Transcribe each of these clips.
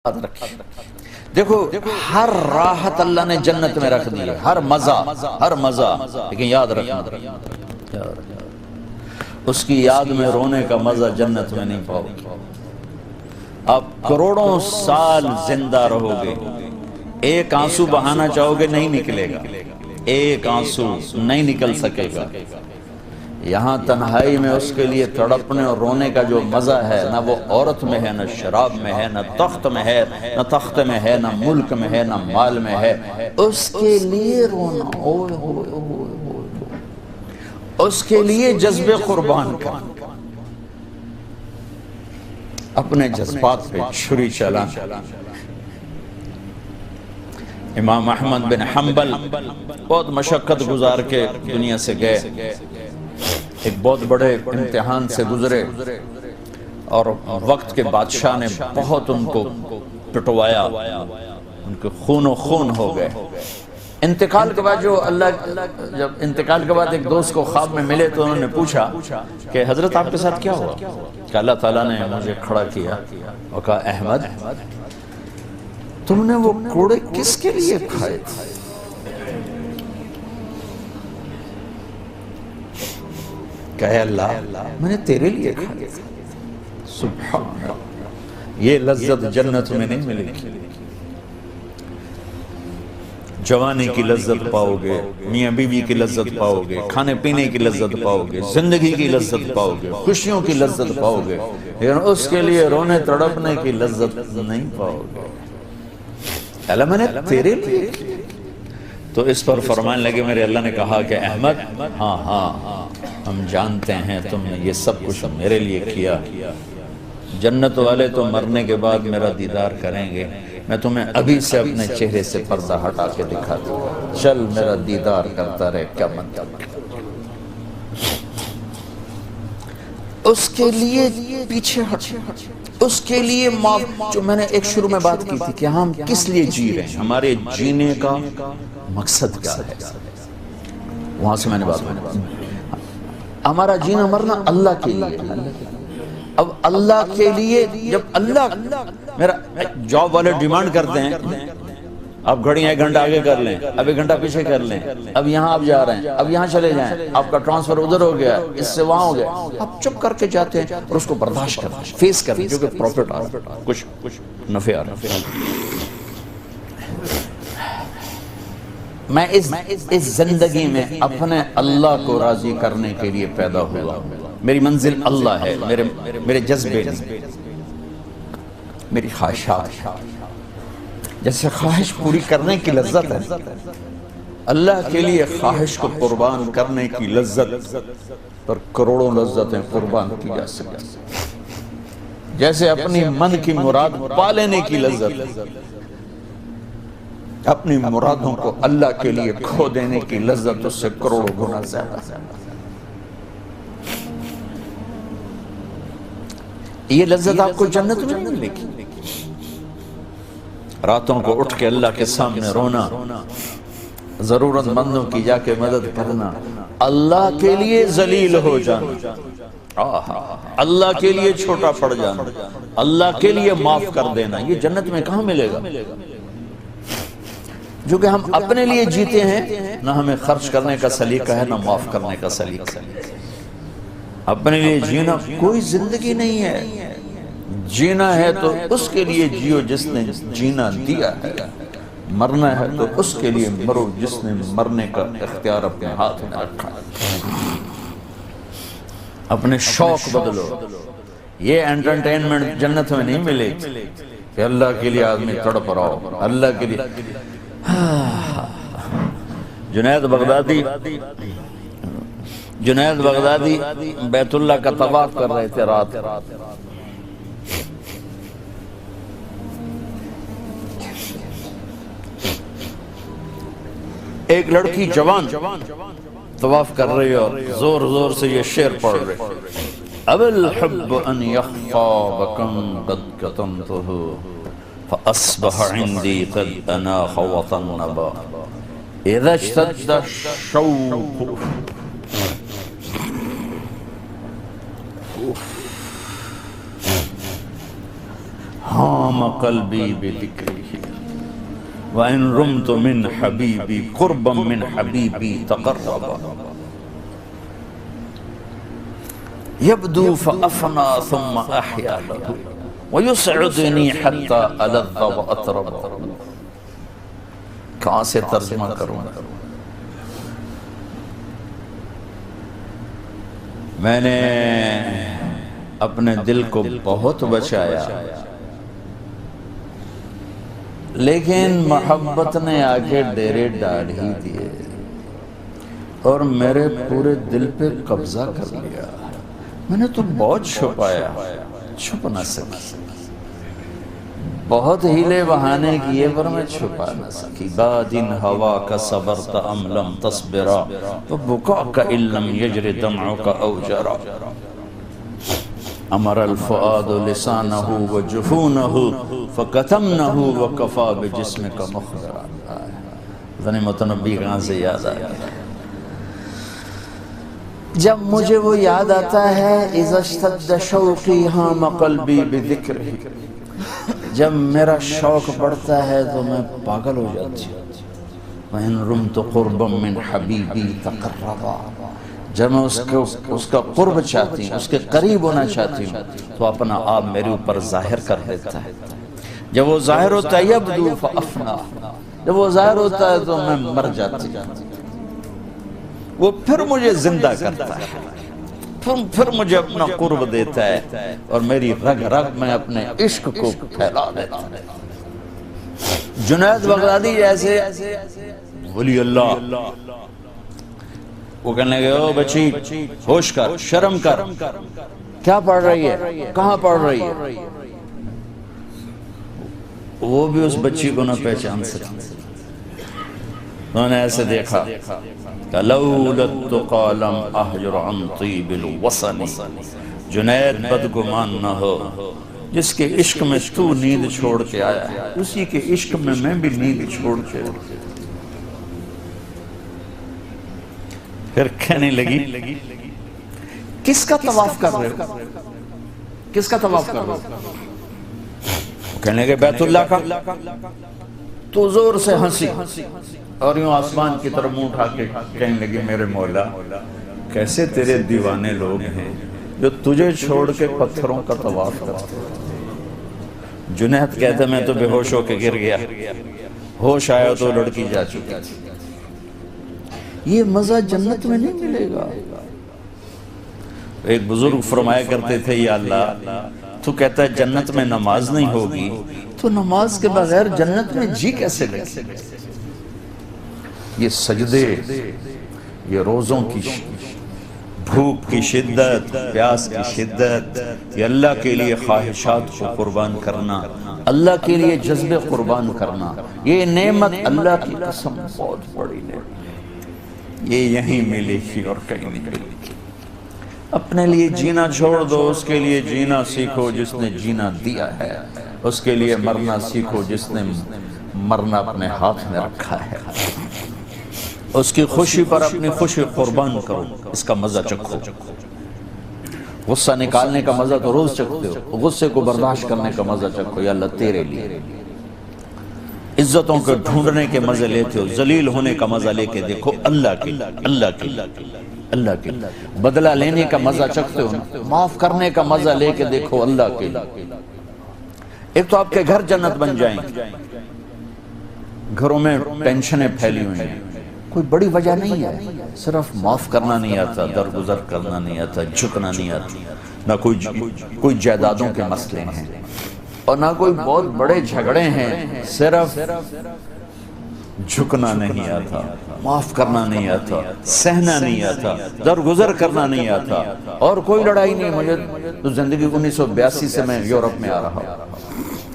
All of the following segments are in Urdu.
یاد رکھیں۔ دیکھو ہر راحت اللہ نے جنت میں رکھ دی ہے، ہر مزہ، لیکن یاد رکھنا اس کی یاد میں رونے کا مزہ جنت میں نہیں پاؤ گے۔ آپ کروڑوں سال زندہ رہو گے، ایک آنسو بہانا چاہو گے نہیں نکلے گا، ایک آنسو نہیں نکل سکے گا۔ یہاں تنہائی میں اس کے لیے تڑپنے اور رونے کا جو مزہ ہے، نہ وہ عورت میں ہے، نہ شراب میں ہے، نہ تخت میں ہے، نہ تخت میں ہے، نہ ملک میں ہے، نہ مال میں ہے۔ اس کے لیے رونا، اوئے ہوئے ہوئے ہوئے، اس کے لیے جذب قربان کرنا، اپنے جذبات پہ چھری چلانا۔ امام احمد بن حنبل بہت مشقت گزار کے دنیا سے گئے، ایک بہت بڑے امتحان سے گزرے اور وقت کے بادشاہ نے بہت ان کو پٹوایا، ان کے خون و خون ہو گئے۔ انتقال کے بعد جب انتقال کے بعد ایک دوست کو خواب میں ملے تو انہوں نے پوچھا کہ حضرت آپ کے ساتھ کیا ہوا؟ کہ اللہ تعالیٰ نے مجھے کھڑا کیا اور کہا احمد تم نے وہ کوڑے کس کے لیے کھائے تھے؟ کہے اللہ میں نے تیرے لیے کھائے تھے۔ سبحان اللہ، یہ لذت جنت میں نہیں ملے گی۔ جوانی کی لذت پاؤ گے، میاں بیوی کی لذت پاؤ گے، کھانے پینے کی لذت پاؤ گے، زندگی کی لذت پاؤ گے، خوشیوں کی لذت پاؤ گے، لیکن اس کے لیے رونے تڑپنے کی لذت نہیں پاؤ گے۔ اللہ میں نے تیرے لیے کیا۔ تو اس پر فرمانے لگے میرے اللہ نے کہا کہ احمد ہاں ہم جانتے ہیں تم نے یہ سب کچھ میرے لیے کیا۔ جنت والے تو مرنے کے بعد میرا دیدار کریں گے، میں تمہیں ابھی سے اپنے چہرے سے پردہ ہٹا کے دکھا دوں گا، چل میرا دیدار کرتا رہے، کیا مطلب۔ اس کے لیے پیچھے ہٹ، اس کے لیے معاف۔ جو میں نے ایک شروع میں بات کی تھی کہ ہم کس لیے جی رہے ہیں، ہمارے جینے کا مقصد کیا ہے، وہاں سے میں نے بات کی۔ ہمارا جینا مرنا اللہ کے لیے۔ اب اللہ کے لیے جب اللہ میرا جاب والے ڈیمانڈ کرتے ہیں آپ گھڑیاں 1 گھنٹہ آگے کر لیں، اب 1 گھنٹہ پیچھے کر لیں، اب یہاں آپ جا رہے ہیں، اب یہاں چلے جائیں، آپ کا ٹرانسفر ادھر ہو گیا، اس سے وہاں ہو گیا، آپ چپ کر کے جاتے ہیں اور اس کو برداشت کرتے ہیں، فیس کرتے ہیں، کیونکہ پروفٹ آ رہا ہے، کچھ نفع آ رہا ہے۔ میں اس زندگی میں اپنے اللہ کو راضی کرنے کے لیے پیدا ہوا ہوں، میری منزل اللہ ہے، میرے جذبے نہیں، میری خواہشات۔ جیسے خواہش پوری کرنے کی لذت ہے، اللہ کے لیے خواہش کو قربان کرنے کی لذت پر کروڑوں لذتیں قربان کی جا سکتی۔ جیسے اپنی من کی مراد پا لینے کی لذت، اپنی مرادوں کو اللہ کے لیے کھو دینے کی لذت اس سے کروڑوں گنا زیادہ۔ یہ لذت آپ کو جنت میں نہیں ملے گی۔ راتوں کو اٹھ کے اللہ کے سامنے رونا، ضرورت مندوں کی جا کے مدد کرنا، اللہ کے لیے ذلیل ہو جانا، اللہ کے لیے چھوٹا پڑ جانا، اللہ کے لیے معاف کر دینا، یہ جنت میں کہاں ملے گا؟ جو کہ ہم اپنے لیے جیتے ہیں، نہ ہمیں خرچ کرنے کا سلیقہ ہے، نہ معاف کرنے کا سلیقہ ہے۔ اپنے لیے جینا کوئی زندگی نہیں ہے، جینا ہے تو اس کے لیے جیو جس نے جینا دیا ہے، مرنا ہے تو اس کے لیے مرو جس نے مرنے کا اختیار اپنے ہاتھ میں رکھا ہے۔ اپنے شوق بدلو، یہ انٹرٹینمنٹ جنت میں نہیں ملے کہ اللہ کے لیے آدمی تڑپ رہا ہو، اللہ کے لیے۔ جنید بغدادی بیت اللہ کا طواف کر رہے تھے رات، ایک لڑکی جوان طواف کر رہی اور زور زور سے یہ شعر پڑھ رہے، اب الحب ان یخفا بکم قد کتمتہ فاصبح عندی قد اناخ وطنبا اذا اشتد الشوق ہاں هام قلبی بذکرہ وَإِن رُمْتُ مِنْ حَبِيبِي قُرْبًا مِنْ حَبِيبِي تَقَرَّبًا يَبْدُو فَأَفْنَا ثُمَّ أَحْيَا لَهُ وَيُسْعِدُنِي حَتَّى أَلَذَّ وَأَطْرَبَ. کہاں سے ترجمہ کروں؟ میں نے اپنے دل کو بہت بچایا، لیکن محبت نے آگے ڈیرے ڈال ہی دیے اور میرے پورے دل پہ قبضہ کر لیا. میں نے تو بہت چھپایا، چھپ نہ سکی، بہت ہیلے بہانے کیے پر میں چھپا نہ سکی. بادن ہوا کا صبرت ام لم تصبرا وبکاءک ان لم یجر دمعک او جرا. امر الفؤاد لسانہ وجفونہ فکتمنہ وکفا بجسمک مخبرا. ذنی متنبی کہاں سے یاد آیا؟ جب مجھے وہ یاد آتا ہے اذا اشتد شوقی ہام قلبی بذکرہ، جب میرا شوق بڑھتا ہے تو میں پاگل ہو جاتی ہوں. وَإِن رُمْتُ قُرْبًا مِّنْ حَبِيبِي تَقَرَّبًا، جب میں اس کا قرب چاہتی ہوں، اس کے قریب ہونا چاہتی ہوں تو اپنا آپ میرے اوپر ظاہر کر دیتا ہے. جب وہ ظاہر ہوتا ہے یبدو فأفنا، جب وہ ظاہر ہوتا ہے تو میں مر جاتی ہوں. وہ پھر مجھے زندہ کرتا ہے، پھر مجھے اپنا قرب دیتا ہے اور میری رگ رگ میں اپنے عشق کو پھیلا دیتا ہے. جنید بغدادی جیسے ولی اللہ، وہ کہنے لگے او بچی ہوش کر، شرم کر، کیا پڑھ رہی ہے، کہاں پڑھ رہی ہے؟ وہ بھی اس بچی کو نہ پہچان سکتے. انہوں نے ایسے دیکھا کہ لولا التقى لم احجر عن طیب الوصل. جنید بدگمان نہ ہو، جس کے عشق میں تو نیند چھوڑ کے آیا ہے اسی کے عشق میں میں بھی نیند چھوڑ کے. پھر کہنے لگی کس کا طواف کر رہے ہو، کس کا طواف کر رہے ہو؟ کہنے لگے بیت اللہ کا. تو زور سے ہنسی اور یوں آسمان کی طرف منہ اٹھا کے کہنے لگی میرے مولا کیسے تیرے دیوانے لوگ ہیں جو تجھے چھوڑ کے پتھروں کا طواف کرتے. جنید کہتا میں تو بے ہوش ہو کے گر گیا، ہوش آیا تو لڑکی جا چکی. یہ مزہ جنت میں نہیں ملے گا. ایک بزرگ فرمایا کرتے تھے یا اللہ تو کہتا ہے جنت میں نماز نہیں ہوگی تو نماز کے بغیر جنت میں جی کیسے لگے؟ یہ سجدے، یہ روزوں کی بھوک کی شدت، پیاس کی شدت، یہ اللہ کے لیے خواہشات کو قربان کرنا، اللہ کے لیے جذبے قربان کرنا، یہ نعمت اللہ کی قسم بہت بڑی نعمت. یہ یہیں ملے گی اور کہیں نہیں ملے گی. اپنے لیے جینا چھوڑ دو، اس کے لیے جینا سیکھو جس نے جینا دیا ہے. اس کے لیے مرنا سیکھو جس نے مرنا اپنے ہاتھ میں رکھا ہے. اس کی خوشی پر اپنی خوشی قربان کرو، اس کا مزہ چکھو. غصہ نکالنے کا مزہ تو روز چکھتے ہو، غصے کو برداشت کرنے کا مزہ چکھو. یا اللہ تیرے لیے. عزتوں کو ڈھونڈنے کے مزے لیتے ہو، ذلیل ہونے کا مزہ لے کے دیکھو اللہ کے اللہ کے. بدلہ لینے کا مزہ چکھتے ہو، معاف کرنے کا مزہ لے کے دیکھو اللہ کے. ایک تو آپ کے گھر جنت بن جائیں. گھروں میں ٹینشنیں پھیلی ہوئی ہیں، کوئی بڑی وجہ نہیں ہے، صرف معاف کرنا نہیں آتا، درگزر کرنا نہیں آتا، جھکنا نہیں آتا. نہ کوئی جائیدادوں کے مسئلے ہیں اور نہ کوئی بہت بڑے جھگڑے ہیں، صرف جھکنا نہیں آتا، معاف کرنا نہیں آتا، سہنا نہیں آتا، درگزر کرنا نہیں آتا. اور کوئی لڑائی نہیں. مجھے تو زندگی 1982 سے میں یورپ میں آ رہا ہوں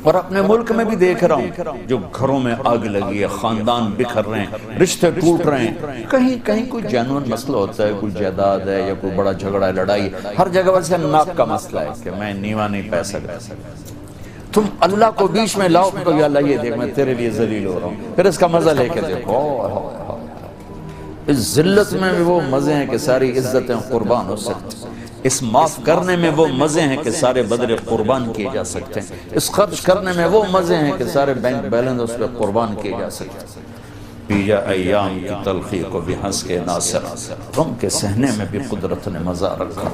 اور اپنے ملک میں بھی دیکھ رہا ہوں جو گھروں میں آگ لگی ہے، خاندان بکھر رہے ہیں، رشتے ٹوٹ رہے ہیں. کہیں کوئی جینوئن مسئلہ ہوتا ہے، کوئی جائیداد ہے یا کوئی بڑا جھگڑا ہے، لڑائی. ہر جگہ ویسے ناک کا مسئلہ ہے کہ میں نیوا نہیں پہ سکتا. تم اللہ کو بیچ میں لاؤ تو یا اللہ یہ دیکھ میں تیرے لیے ذلیل ہو رہا ہوں، پھر اس کا مزہ لے کے دیکھو. اس ذلت میں بھی وہ مزے ہیں کہ ساری عزتیں قربان ہو سکتی. اس معاف کرنے میں وہ مزے ہیں کہ سارے بدلے قربان کیے جا سکتے ہیں، اس خرچ کرنے میں وہ مزے ہیں کہ سارے بینک بیلنس اس پہ قربان کیے جا سکتے ہیں۔ پی جا ایام کی تلخی کو بھی ہنس کے ناصر، غم کے سہنے میں بھی قدرت نے مزہ رکھا۔